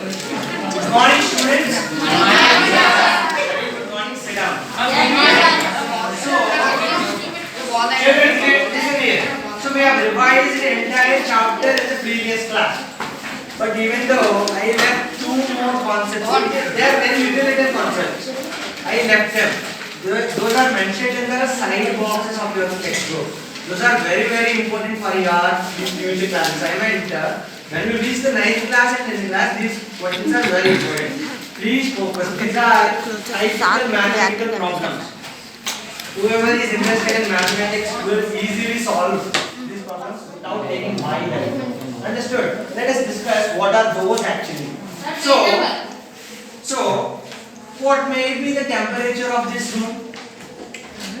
Good morning, students. Very good morning. Sit down. So, children, listen here. So we have revised the entire chapter in the previous class. But even though I left two more concepts, they are very little concepts. I left them. Those are mentioned in the side boxes of your textbook. Those are very important for your future class assignment. When you reach the 9th class and 10th class, these questions are very important. Please focus. These are typical mathematical problems. Whoever is interested in mathematics will easily solve these problems without taking my help. Understood? Let us discuss what are those actually. So, what may be the temperature of this room?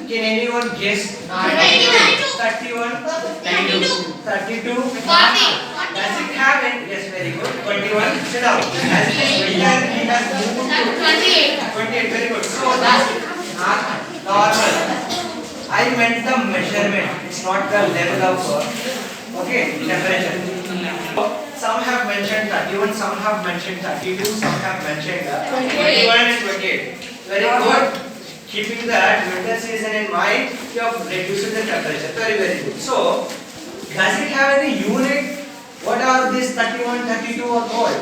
Can anyone guess? 31, 92, 32, 40. Does it have it? Yes, very good. 21. Sit down. As it is winter, it has moved to 28. Very good. So that's not normal. I meant the measurement. It's not the level of temperature. Some have mentioned 31, some have mentioned 32, some have mentioned 21 and 28. Very good. Keeping that winter season in mind, you have reduced the temperature. Very good. So, does it have any unit? What are these 31, 32 or cold?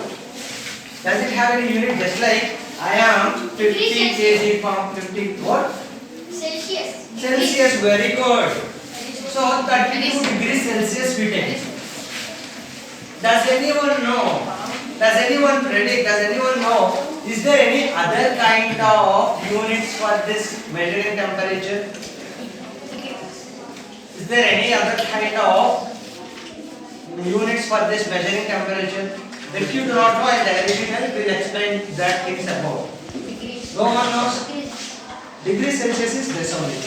Does it have any unit? Just like I am 50 kg from 50 what? Celsius. Very good. So 32 degrees Celsius we take. Does anyone know? Does anyone predict? Does anyone know? Is there any other kind of units for this measuring temperature? Is there any other kind of units for this measuring temperature? If you do not know, I will explain that things about. No one knows? Degree Celsius is this only.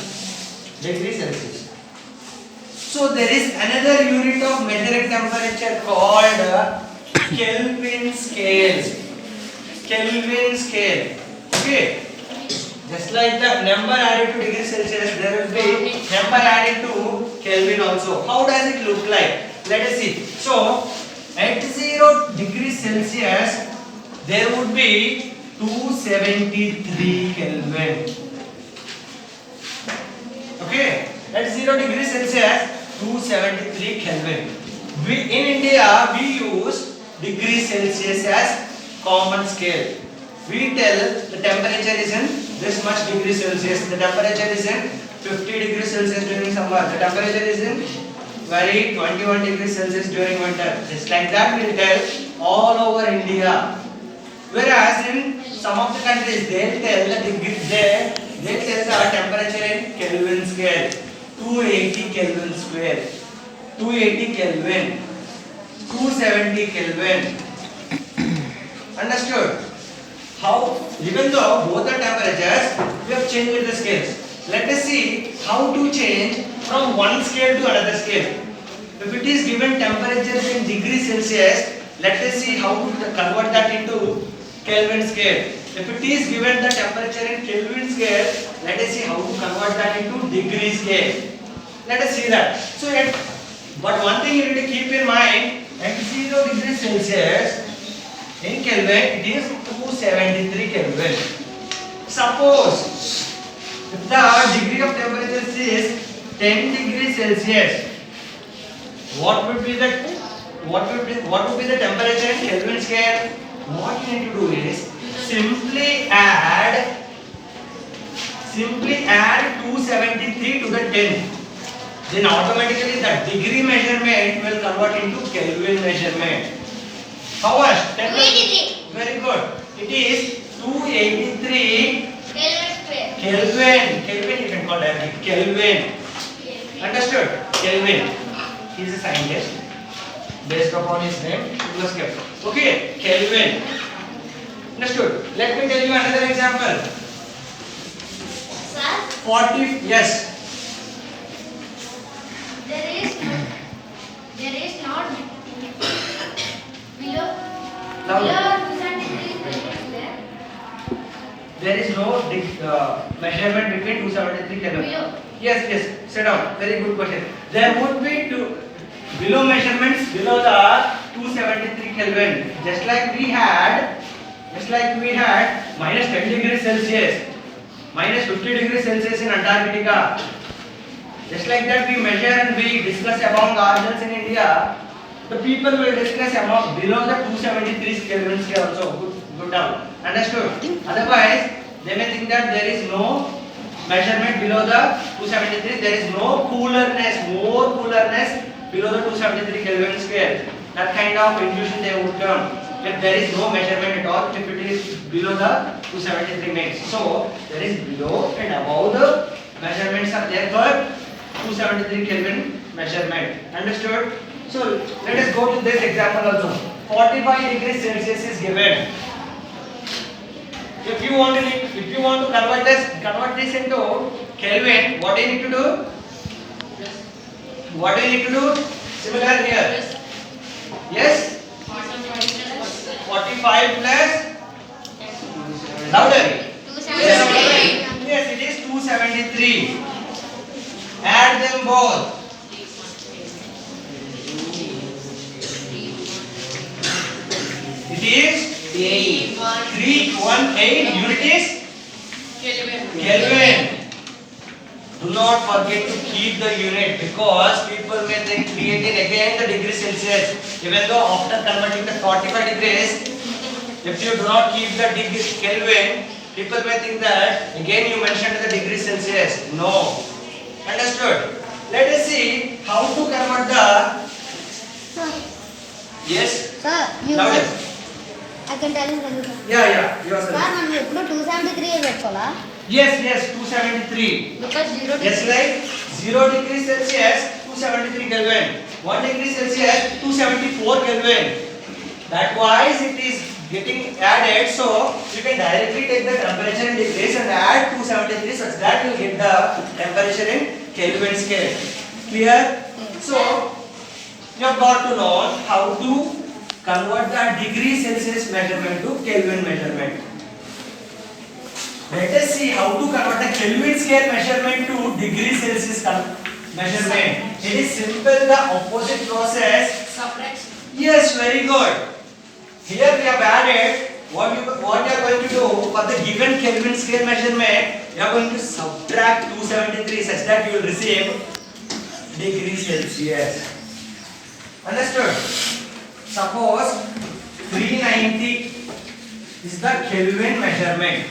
Degree Celsius. So there is another unit of measuring temperature called Kelvin scale. Kelvin scale. Okay. Just like the number added to degree Celsius, there will be number added to Kelvin also. How does it look like? Let us see. So at 0 degrees Celsius, there would be 273 Kelvin. Okay. At 0 degrees Celsius, 273 Kelvin. In India, we use degree Celsius as common scale. We tell the temperature is in this much degree Celsius. The temperature is in 50 degrees Celsius during summer. The temperature is in 21 degrees Celsius during winter. Just like that we tell all over India. Whereas in some of the countries they tell the temperature in Kelvin scale. 280 Kelvin square. 280 Kelvin. 270 Kelvin. Understood? How, even though both the temperatures, we have changed with the scales. Let us see how to change from one scale to another scale. If it is given temperatures in degrees Celsius, let us see how to convert that into Kelvin scale. If it is given the temperature in Kelvin scale, let us see how to convert that into degree scale. Let us see that. So, but one thing you need to keep in mind, at 0 degrees Celsius, in Kelvin, it is 273 Kelvin. Suppose if the degree of temperature is 10 degrees Celsius, what would be the temperature in Kelvin scale? What you need to do is simply add 273 to the 10. Then automatically the degree measurement will convert into Kelvin measurement. How much? 10. Very good. It is 283 Kelvin. Kelvin you can call directly. Kelvin. Understood? Kelvin. He is a scientist. Based upon his name, he was kept. Okay, Kelvin. Understood? Let me tell you another example. Sir? 40. Yes. There is not below 273 there. There is no measurement between 273 Kelvin. Below. Yes. Sit down. Very good question. There would be two below measurements below the 273 273 Kelvin. Just like we had minus 10 degrees Celsius, minus 50 degrees Celsius in Antarctica. Just like that we measure and we discuss among ourselves in India. The people will discuss among below the 273 Kelvin scale also. Good down. Understood? Otherwise, they may think that there is no measurement below the 273. There is no coolerness, more coolerness below the 273 Kelvin scale. That kind of intuition they would come. If there is no measurement at all, if it is below the 273 max. So there is below and above the measurements are there for 273 Kelvin measurement. Understood? So let us go to this example also. 45 degrees Celsius is given. If you want to convert this into Kelvin, what do you need to do? What do you need to do? Similar here. Yes? 45 plus louder. 273. Yes, it is 273. Add them both. It is 318. Unit is Kelvin. Do not forget to keep the unit because people may think 318 again the degree Celsius. Even though after converting the 45 degrees, if you do not keep the degree Kelvin, people may think that again you mentioned the degree Celsius. No. Understood? Let us see how to convert the. Sir, Yes? sir, you Louder. I can tell you something. Yeah. You are Sir, saying. మనం ఎప్పుడు 273 పెట్టుకోవాలా? Yes, 273. Because 0 Just like 0 degrees Celsius, 273 Kelvin. 1 degree Celsius, 274 Kelvin. That wise it is getting added, so you can directly take the temperature in degrees and add 273 such that you get the temperature in Kelvin scale. Clear? So you have got to know how to convert the degree Celsius measurement to Kelvin measurement. Let us see how to convert the Kelvin scale measurement to degree Celsius measurement. It is simple, the opposite process. Subtraction. Yes, very good. Here we have added what you are going to do for the given Kelvin scale measurement. You are going to subtract 273 such that you will receive degree Celsius. Understood? Suppose 390 is the Kelvin measurement.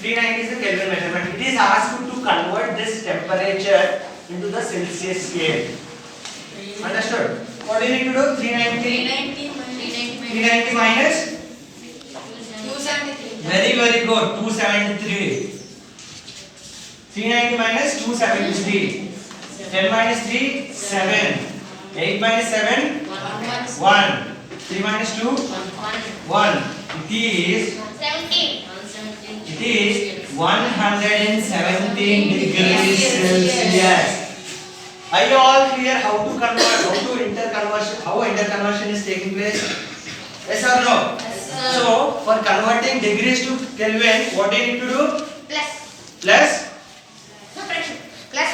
390 is the Kelvin measurement. It is asked to convert this temperature into the Celsius scale. Understood? What do you need to do? 390 minus? 273. Very good. 273. 390 minus 273. 10 minus 3, 7. 8 minus 7, 1. 3 minus 2, 1. It is 117 degrees Celsius. Are you all clear how to convert, how interconversion is taking place? Yes or no? Yes, sir. So, for converting degrees to Kelvin, what do you need to do? Plus. Plus Subtraction. Plus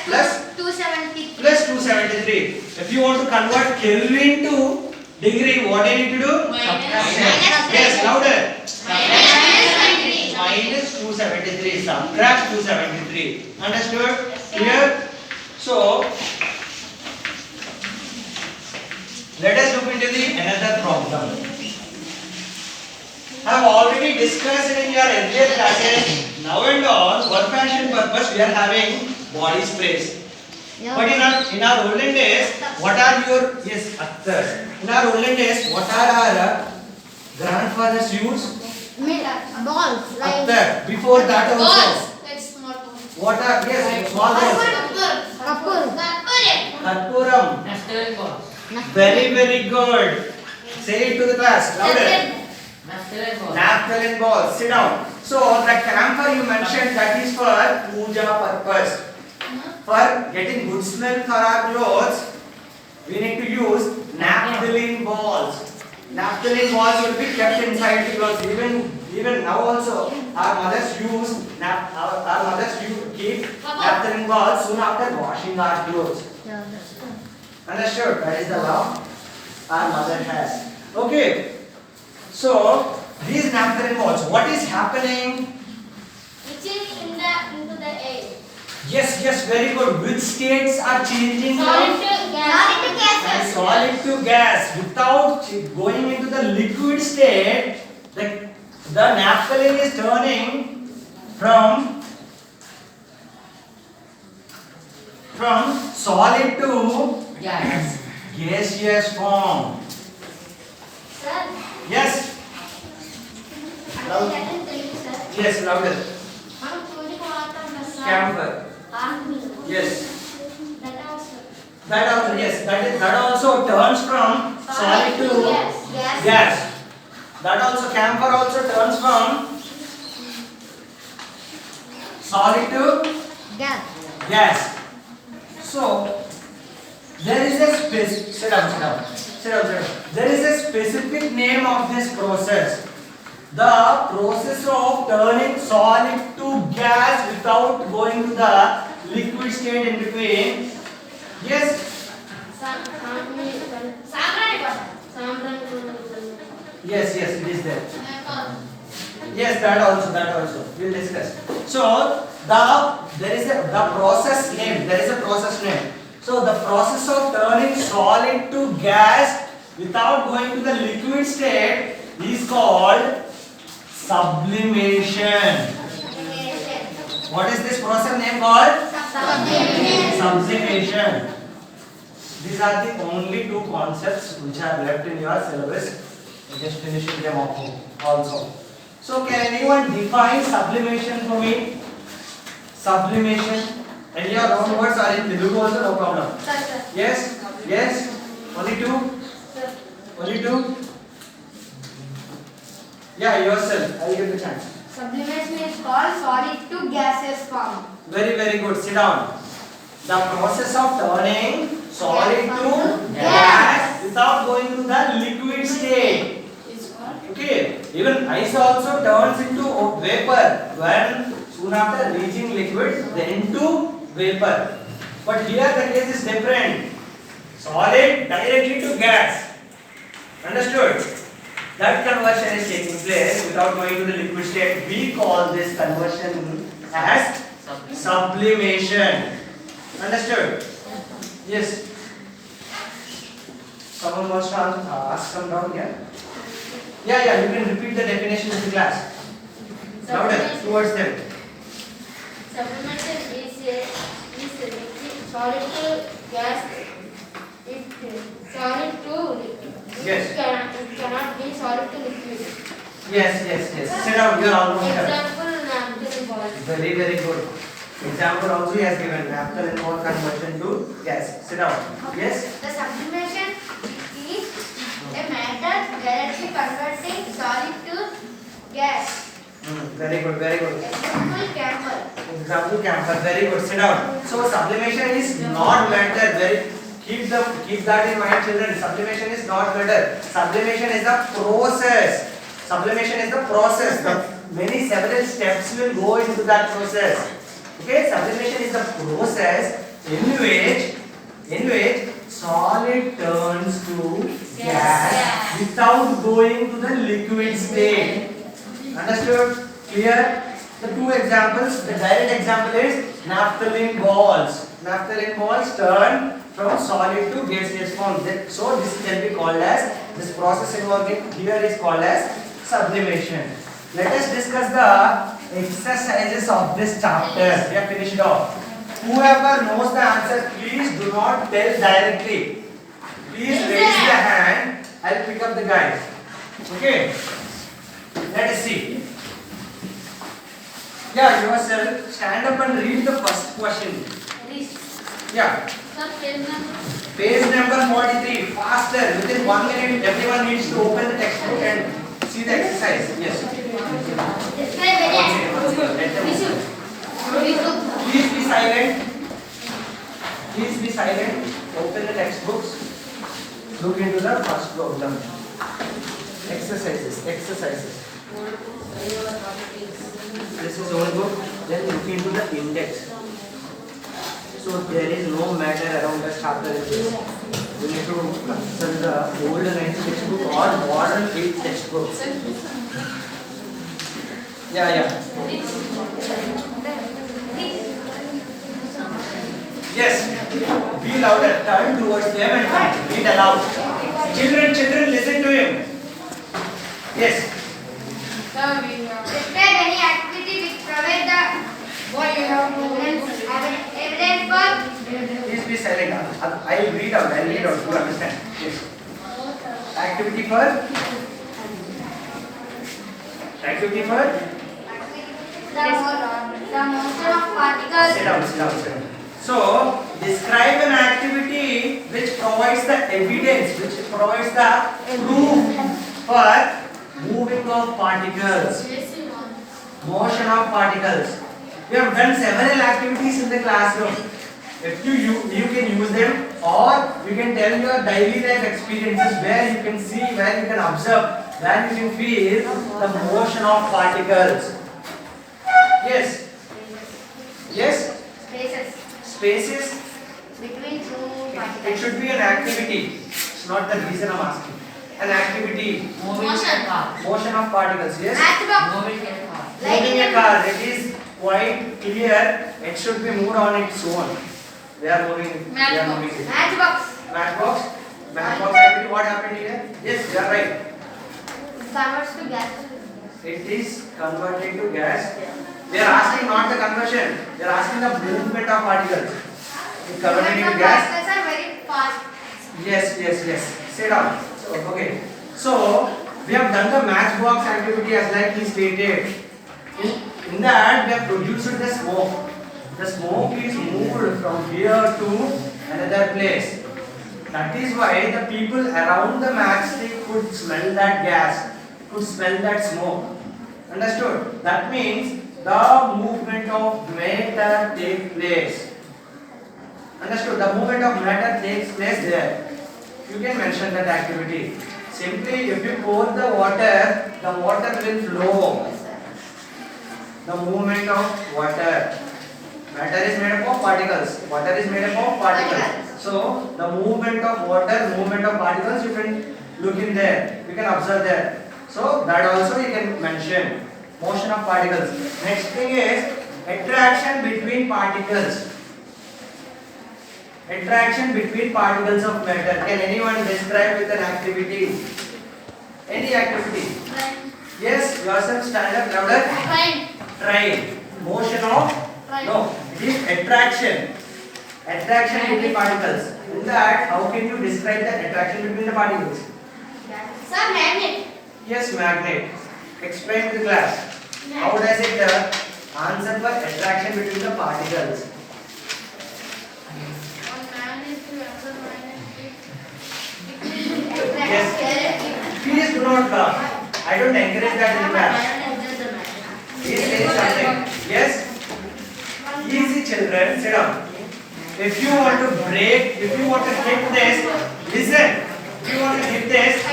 Plus? 270. plus 273. If you want to convert Kelvin to degree, what do you need to do? Minus. Yes, louder. Minus. Minus 273. Subtract 273. Understood? Clear? So, let us look into the another problem. I have already discussed in your earlier classes. Now and on, for fashion purpose, we are having body sprays. Yeah. But in our olden days, what are your Akhtar? In our olden days, what are our grandfathers used? Balls. Like Akhtar. Before that also, Balls. That's small balls. what are small balls? Kapur. Karpuram. Very good. Say it to the class. Louder. Naphthalene balls. Sit down. So the camphor you mentioned, that is for puja purpose. For getting good smell for our clothes, we need to use naphthalene balls. Naphthalene balls will be kept inside the clothes. Even now also, our mothers keep naphthalene balls soon after washing our clothes. Yeah. Understood? That is the law. our mother has. Okay. So these naphthalene moles, what is happening? Which is into the air. Yes, yes, very good. Which states are changing Solid from to gas. and solid to gas without going into the liquid state? The naphthalene is turning from solid to gaseous form. Sir, Yes, actually that is telling sir. yes, louder. మనం చూడికి వాడతాం sir. Camphor. Army. Yes. That also. That also, yes, that also turns from solid to gas. That also, camphor also turns from solid to Gas. gas. So there is a sit down. There is a specific name of this process. The process of turning solid to gas without going to the liquid state in between. Yes. Yes, yes, it is there. Yes, that also. We'll discuss. So there is the process name. There is a process name. So the process of turning solid to gas without going to the liquid state is called sublimation. What is this process name called? Sublimation. These are the only two concepts which are left in your syllabus. Just finishing them off also. So can anyone define sublimation for me? Sublimation. In your own words or in Telugu also, no problem. Yes? Yes? Only two? Only two? Yeah, yourself. I will give the chance. Sublimation is called solid to gaseous form. Very, very good. Sit down. The process of turning solid to gas without going to the liquid state. Okay. Even ice also turns into vapor when soon after reaching liquid, then into vapor. But here the case is different. Solid directly to gas. Understood? That conversion is taking place without going to the liquid state. We call this conversion as sublimation. Understood? Yes. Someone wants to ask some down here? Yeah, you can repeat the definition in the class. Louder, towards them. Sublimation is solid to gas. Solid to liquid. Yes. It cannot be solid to liquid. Yes. Sit down, you are almost done. Example, naphthalene ball. Very, very good. Example also he has given naphthalene ball conversion to gas. Sit down. Yes. The sublimation is a method directly converting solid to gas. Very good. Example, camphor. Example camphor. Very good. Sit down. So sublimation is not method. Keep that in mind, children. Sublimation is not method. Sublimation is the process. The several steps will go into that process. Okay. Sublimation is the process in which solid turns to gas without going to the liquid state. Understood? Clear? The two examples, the direct example is naphthalene balls. Naphthalene balls turn from solid to gaseous form. So this can be called as, this process involving here is called as sublimation. Let us discuss the exercises of this chapter. We have finished off. Whoever knows the answer, please do not tell directly. Please raise the hand. I'll pick up the guys. Okay. Let us see. Yeah, yourself. Stand up and read the first question. Yeah. Sir, page number. Page number 43. Faster. Within 1 minute, everyone needs to open the textbook and see the exercise. Yes. Please be silent. Open the textbooks. Look into the first problem. Exercises. This is old book. Then look into the index. So there is no matter around the chapter in this. You need to consult the old 9th textbook or modern 8th textbook. Yeah. Yes. Be louder. Turn towards them and read aloud. Children, listen to him. Yes. Describe any activity which provide the evidence for. Please be silent. I'll read out. You understand? Yes. Activity for. The motion of particles. Sit down. So, describe an activity which provides the evidence, which provides the proof for moving of particles, motion of particles. We have done several activities in the classroom. If you can use them, or you can tell your daily life experiences where you can see, where you can observe, where you can feel the motion of particles. Yes. Spaces. Between two It particles. should be an activity. It's not the reason I'm asking. An activity. Motion of particles. Yes. Matchbox. Moving a car. It is quite clear. It should be moved on its own. We are moving it. Matchbox. Matchbox activity. What happened here? Yes, you are right. Converts to gas. It is converted to gas. We are asking not the conversion. We are asking the movement of particles. It converted into gas. Particles are very fast. Yes. Sit down. Okay. So we have done the matchbox activity as like he stated. In that we have produced the smoke. The smoke is moved from here to another place. That is why the people around the matchstick could smell that gas, could smell that smoke. Understood? That means the movement of matter takes place. Understood? The movement of matter takes place there. You can mention that activity. Simply, if you pour the water will flow. The movement of water. Matter is made up of particles. Water is made up of particles. So, the movement of water, movement of particles, you can look in there. You can observe there. So, that also you can mention. Motion of particles. Next thing is attraction between particles. Attraction between particles of matter. Can anyone describe with an activity? Any activity? Yes, yourself stand up louder. Train. Motion of? No, it is attraction. Attraction between particles. In that, how can you describe the attraction between the particles? Sir, magnet. Yes, magnet. Explain to the class. How does it answer for attraction between the particles? Yes. Please do not laugh. I don't encourage that in class. Please say something. Yes? Easy children, sit down. If you want to break, if you want to hit this, listen. If you want to hit this,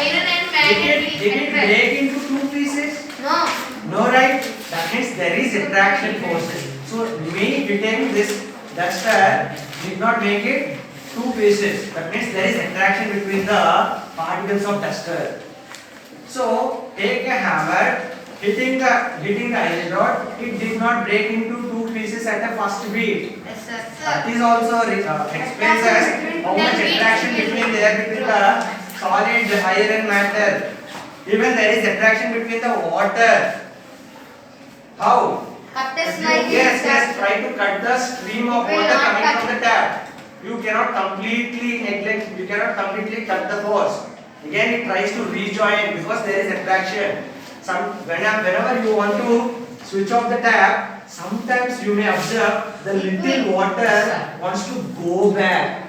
did it break into two pieces? No. No, right? That means there is attraction forces. So me hitting this duster did not make it two pieces. That means there is attraction between the particles of duster. So take a hammer, hitting the iron rod, it did not break into two pieces at the first beat. Yes, sir. That is also explains us how much attraction between the solid iron matter. Even there is attraction between the water. How? Cut the If slide. you, yes, try to cut the stream of Will water not coming touch from the tap. You cannot completely neglect, you cannot completely cut the force. Again it tries to rejoin because there is attraction. Whenever you want to switch off the tap, sometimes you may observe the little water wants to go back.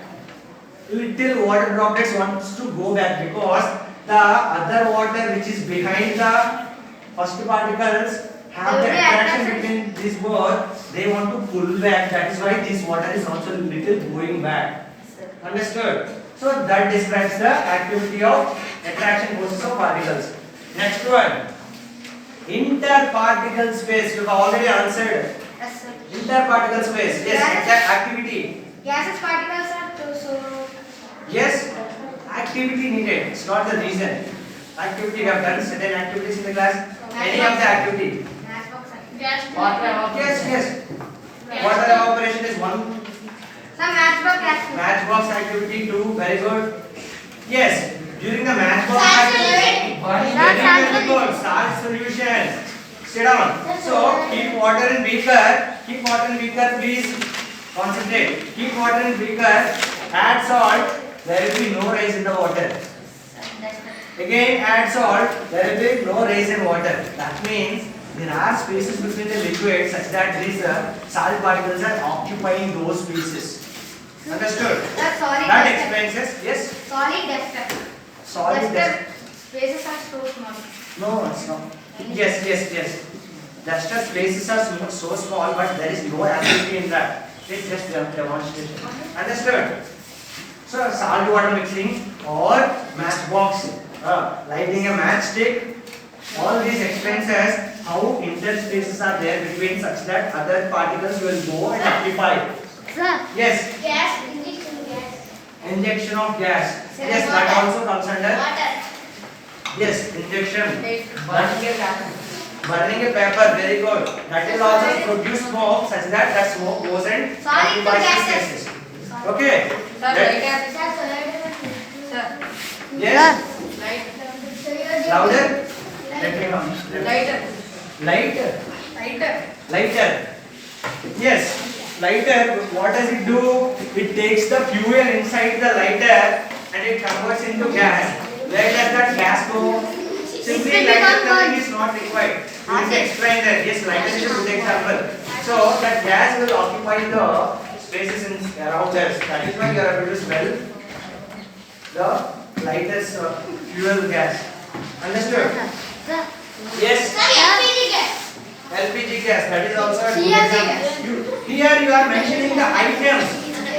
Little water droplets wants to go back because the other water which is behind the first particles have the attraction between these both. They want to pull back. That is why this water is also little going back. Understood? So that describes the activity of attraction forces of particles. Next one. Interparticle space. You have already answered. Yes, sir. Interparticle space. Yes, Yes. that activity. Gases particles are too so. Yes. activity needed. It's not the reason. Activity we have done certain activities in the class. Any of the activity. Matchbox activity. Yes. Water evaporation is one. Some matchbox activity. Matchbox activity 2. Very good. Yes. During the matchbox Salt activity. Very good. Salt solution. Sit down. So keep water in beaker. Keep water in beaker, please. Concentrate. Keep water in beaker. Add salt. There will be no rise in the water. Again add salt. There will be no rise in water. That means there are spaces between the liquids such that these salt particles are occupying those spaces. Understood? That's solid That duster. explains this. Yes. Solid duster. Solid Duster duster. spaces are so small. No, it's not. Yes. Duster spaces are so small, but there is no activity in that. It's just demonstration. Understood? So salt water mixing or matchbox, lighting a matchstick. All these expenses, how interspaces are there between such that other particles will go and occupy. Sir. Yes. Gas, injection gas. Injection of gas. Sir, Yes, that water. also comes under. Water. Yes, injection. Burning a paper, very good. That will also produce smoke such that that smoke goes and Solid to occupies the gases. spaces. Okay. Let- Yes. Louder. Let me know. Lighter. Yes. Lighter. What does it do? It takes the fuel inside the lighter and it converts into gas. Where does that gas go? Simply It will lighter become coloring is not required. We will explain that. Yes, lighter is a good example. So that gas will occupy the spaces around us. That is why you are able to smell the lightest fuel gas. Understood? Yes. LPG gas, that is also a good CNG example. gas. Here you are mentioning the items.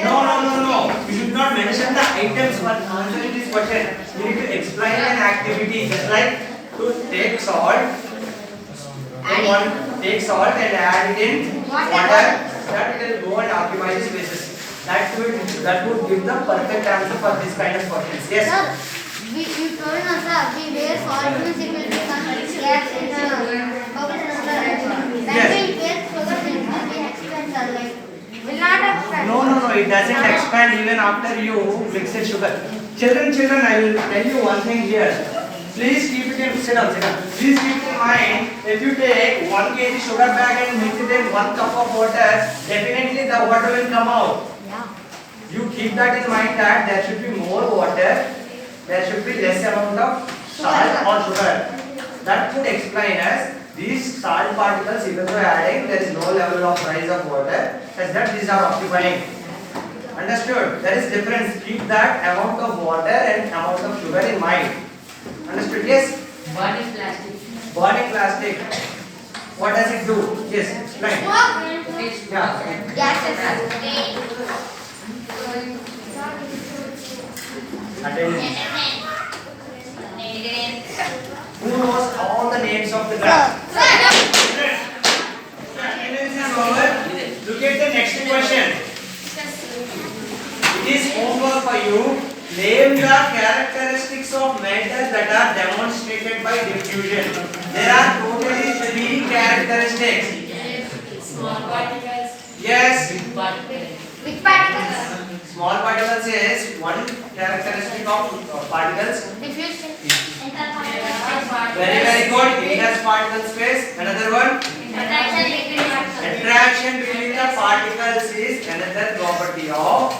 No. You should not mention the items for answering this question. You need to explain an activity, just like to take salt. Take salt and add it in water. That will go and occupy the spaces. That would give the perfect answer for this kind of questions. Yes. Sir, you told us, sir, we wear salt means it will become gas in bubbles, sir. That Yes. will get sugar will expand, sir. Like, will not expand. No, it doesn't expand even after you mix it sugar. Children, I will tell you one thing here. Please keep it in, sit down. Please keep it in mind, if you take 1 kg sugar bag and mix it in 1 cup of water, definitely the water will come out. You keep that in mind that there should be more water, there should be less amount of salt or sugar. That could explain as these salt particles, even though adding, there is no level of rise of water, such that these are occupying. Understood? There is difference. Keep that amount of water and amount of sugar in mind. Understood? Yes? Burning plastic. Burning plastic. What does it do? Yes, explain. Yeah. Gases. Attendance. Who knows all the names of the gas? Attendance is over. Look at the next question. It is homework for you. Name the characteristics of matter that are demonstrated by diffusion. There are totally 3 characteristics. Small particles. Yes. Big particles. Which particles? Small particles is one characteristic of particles. Diffusion. Very good. It has particle space. Another one. Attraction between the particles is another property of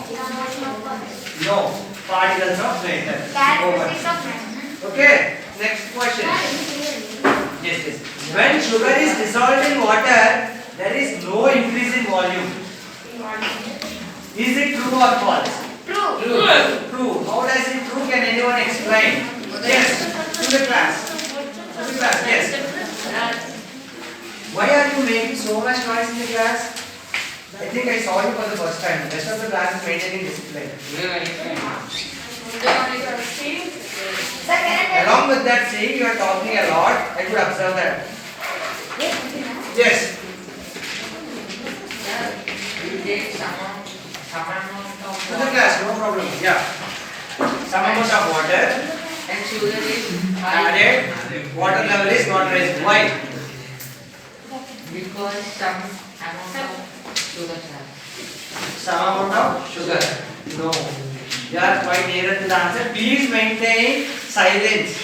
particles of matter. Characteristics of matter. Okay. Next question. Yes. When sugar is dissolved in water, there is no increase in volume. Is it true or false? True. How does it true? Can anyone explain? Yes. To the class. Yes. Why are you making so much noise in the class? I think I saw you for the first time. Rest of the class is maintaining discipline. Along with that saying, you are talking a lot. I could observe that. Yes. You take some amount To of the class, no problem. Yeah. some amount of water And sugar is high. added, water level is not raised. Why? Because some amount of sugar have. Some amount of sugar. No. You are quite nearer to the answer. Please maintain silence.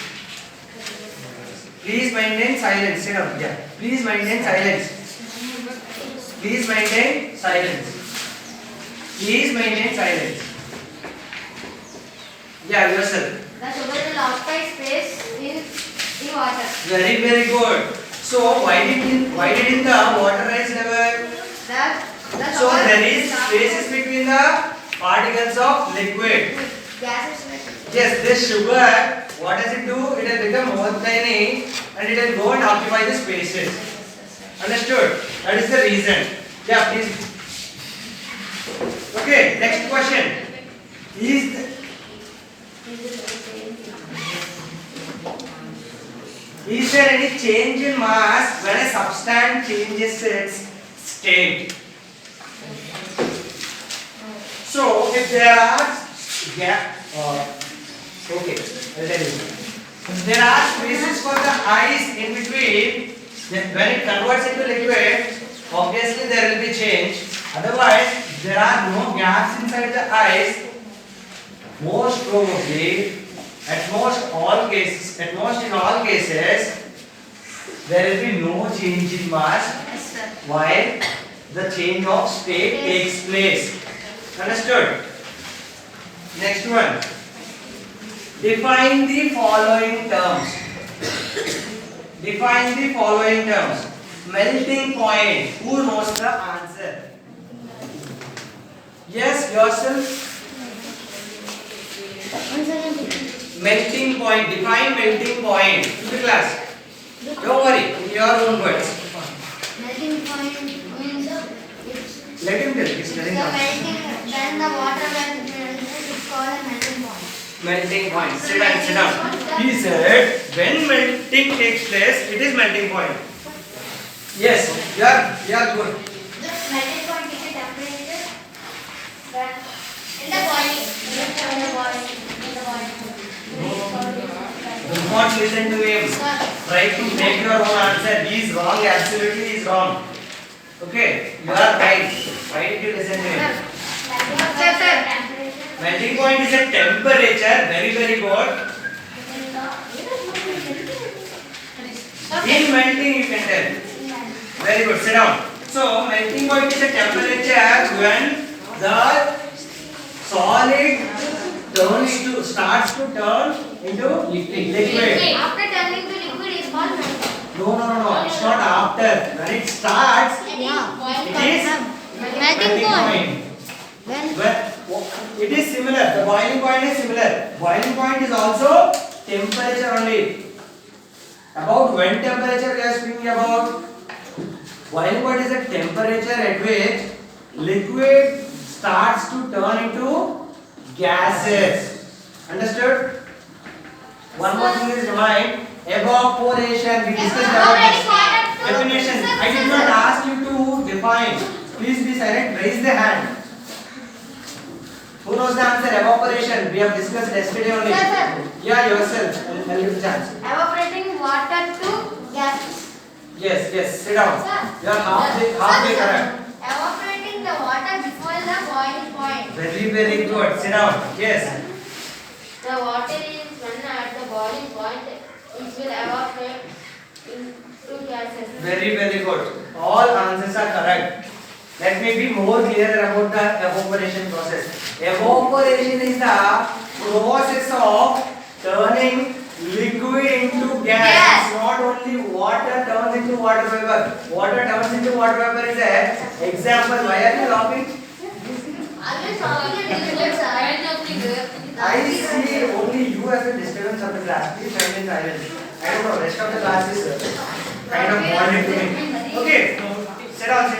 Please maintain silence. Sit down. Yeah. Please maintain silence. Please maintain silence. Please maintain silence. Yeah, yourself. The sugar will occupy space in water. Very, very good. So why did in the water rise level? The So there is spaces between the particles of liquid. gases. Yes, this sugar, what does it do? It will become more tiny and it will go and occupy the spaces. Understood? That is the reason. Yeah, please. Okay, next question. Is there any change in mass when a substance changes its state? So, if there are okay, I'll tell you. There are spaces for the ice in between. Then when it converts into liquid, obviously there will be change. Otherwise, there are no gaps inside the ice. Most probably, at most in all cases, there will be no change in mass while the change of state takes place. Understood? Next one. Define the following terms. Define the following terms. Melting point. Who knows the answer? Yes, yourself. Melting point. Define melting point. To the class. Don't worry. In your own words. Melting point means Let him tell. He's telling us. when the water melts, it's called a melting point. Melting point. Sit down. Sit down. He said when melting takes place, it is melting point. Yes. You are good. The melting point is a temperature when in the boiling. Do not listen to him. Try to make your own answer. He is wrong. Absolutely is wrong. Okay. You are right. Why did you listen to him? Melting point is a temperature. Very, very good. In melting, you can tell. Very good. Sit down. So, melting point is a temperature when the solid starts to turn into liquid. After turning to liquid is called melting. No. It's not after. When it starts, it is melting point. When it is similar. The boiling point is similar. Boiling point is also temperature only. About when temperature we are speaking about. Boiling point is a temperature at which liquid starts to turn into gases. Understood? One more thing is remind. Evaporation. We discussed about this. Definition. I did not ask you to define. Please be silent. Raise the hand. Who knows the answer? Evaporation. We have discussed yesterday only. Sir. Yeah, yourself. I'll give the chance. Evaporating water to gases. Yes. Sit down. Sir. You are halfway correct. Evaporating the water before the boiling point. Very, very good. Sit down. Yes. The water is when at the boiling point, it will evaporate into gases. Very, very good. All answers are correct. Let me be more clear about the evaporation process. Evaporation is the process of turning liquid into gas. Yes. Not only water turns into water vapor. Water turns into water vapor is an example. Why are you laughing? Always talking at liquid, sir. I see only you as a disturbance of the class. Please maintain silence. I don't know. Rest of the class is kind of boring to me. Okay. Sit down.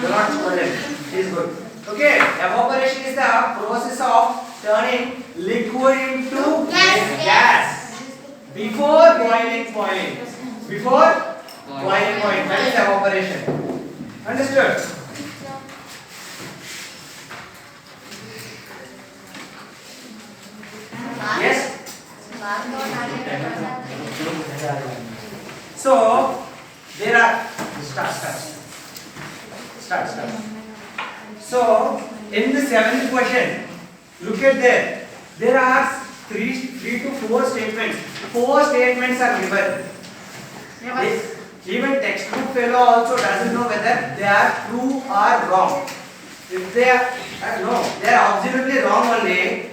Do not spoil it. It is good. Okay. Evaporation is the process of turning liquid into gas. Before boiling point. That is evaporation. Understood? So there are start. So in the seventh question, look at there. There are three to four statements. Four statements are given. Even textbook fellow also doesn't know whether they are true or wrong. If they are no, they are absolutely wrong only.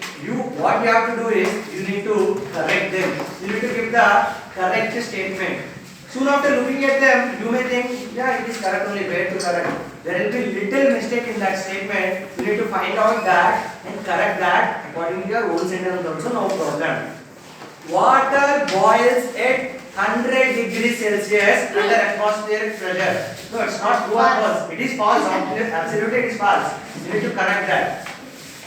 What you have to do is you need to correct them. You need to give the correct statement. Soon after looking at them, you may think, yeah, it is correct only. Where to correct? There will be little mistake in that statement. You need to find out that and correct that according to your own sentence. Also, no problem. Water boils at 100 degrees Celsius under atmospheric pressure. No, it's not true or false. It is false. Absolutely, it is false. You need to correct that.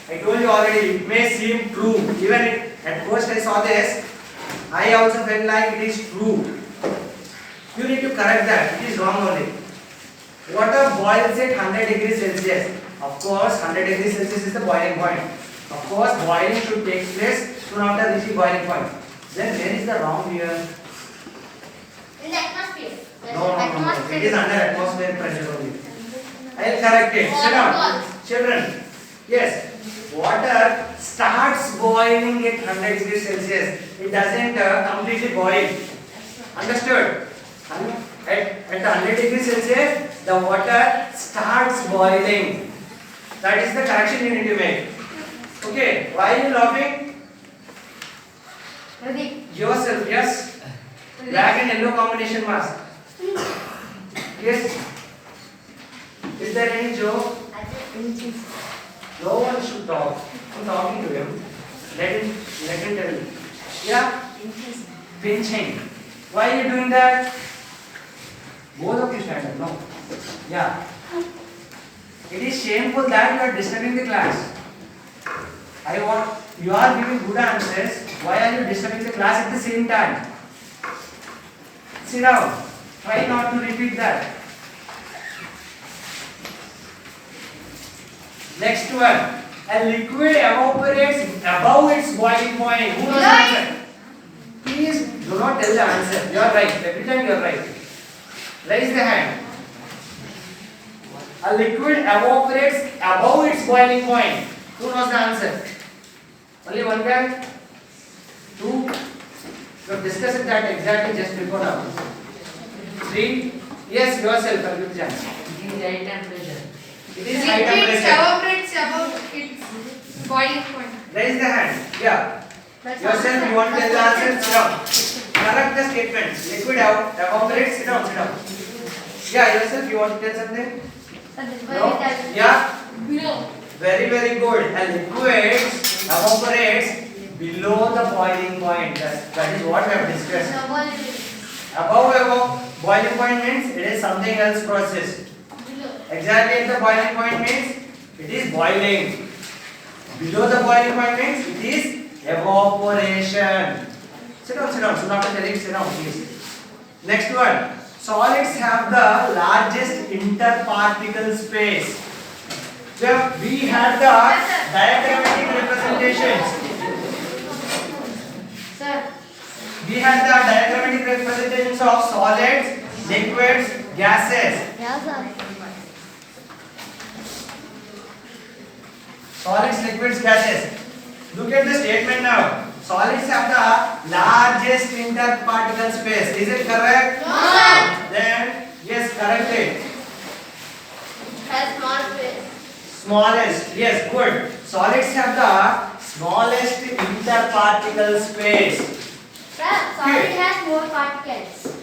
I told you already, it may seem true. Even at first I saw this, I also felt like it is true. You need to correct that. It is wrong only. Water boils at 100 degrees Celsius. Of course, 100 degrees Celsius is the boiling point. Of course, boiling should take place soon after reaching boiling point. Then where is the wrong here? In the atmosphere. No. It is under atmospheric pressure only. I will correct it. Sit down. Children. Yes. Water starts boiling at 100 degrees Celsius. It doesn't completely boil. Understood? At 100 degrees Celsius, the water starts boiling. That is the correction you need to make. Okay. Why are you laughing? Yourself. Yes. Black and yellow combination mask. Yes. Is there any joke? No one should talk. I'm talking to him. Let him tell me. Yeah? Pinching. Why are you doing that? Both of you stand up. No. Yeah. It is shameful that you are disturbing the class. You are giving good answers. Why are you disturbing the class at the same time? Sit down. Try not to repeat that. Next one. A liquid evaporates above its boiling point. Who knows the answer? Please do not tell the answer. You are right. Every time you are right. Raise the hand. A liquid evaporates above its boiling point. Who knows the answer? Only one guy? Two? You have discussed that exactly just before now. Three? Yes, yourself. I'll give the chance. It is high temperature. It is high temperature. Evaporates above its boiling point. Raise the hand. Yeah. Yourself, you want to tell the answer? Sit down. Correct the statement. Liquid evaporates. Sit down. Yeah, yourself, you want to tell something? No? Yeah? Below. Very good. A liquid evaporates below the boiling point. That is what we have discussed. Above boiling point means it is something else process. Exactly at the boiling point means it is boiling. Below the boiling point means it is evaporation. Sit down. So now I'm telling you, sit down please. Next one. Solids have the largest interparticle space. So we had the diagrammatic representations. Sir. We had the diagrammatic representations of solids, liquids, gases. Yeah, sir. Solids, liquids, gases. Look at the statement now. Solids have the largest interparticle space. Is it correct? No, sir. Then, yes, correct it. Has small space. Smallest. Yes, good. Solids have the smallest interparticle space. Sir, solid has more particles.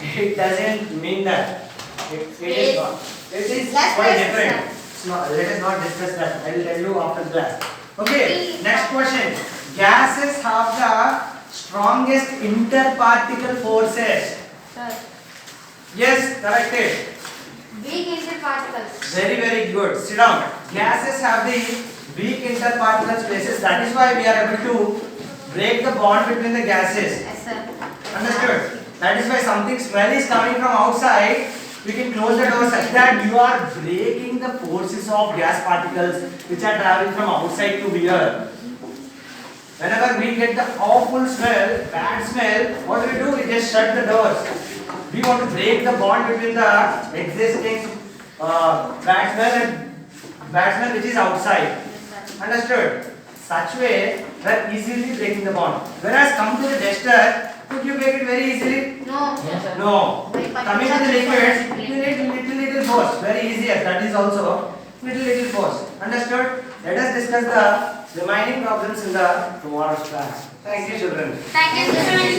It doesn't mean that. It is not. It is Let's quite discuss different. Let us not discuss that. I will tell you after class. Okay, next question. Gases have the strongest interparticle forces. Sir, Yes, correct it. weak interparticles. Very good. Sit down. Gases have the weak interparticle spaces. That is why we are able to break the bond between the gases. Yes, sir. Understood? That is why something smell is coming from outside. We can close the door such that you are breaking the forces of gas particles which are traveling from outside to here. Whenever we get the awful smell, bad smell, what do? We just shut the doors. We want to break the bond between the existing bad smell which is outside. Understood? Such way we are easily breaking the bond. Whereas come to the duster, could you break it very easily? No. No. Coming to the liquids, you need little force. Very easier. That is also little force. Understood? Let us discuss the remaining problems in the tomorrow's class. Thank you, children. Thank you, sir.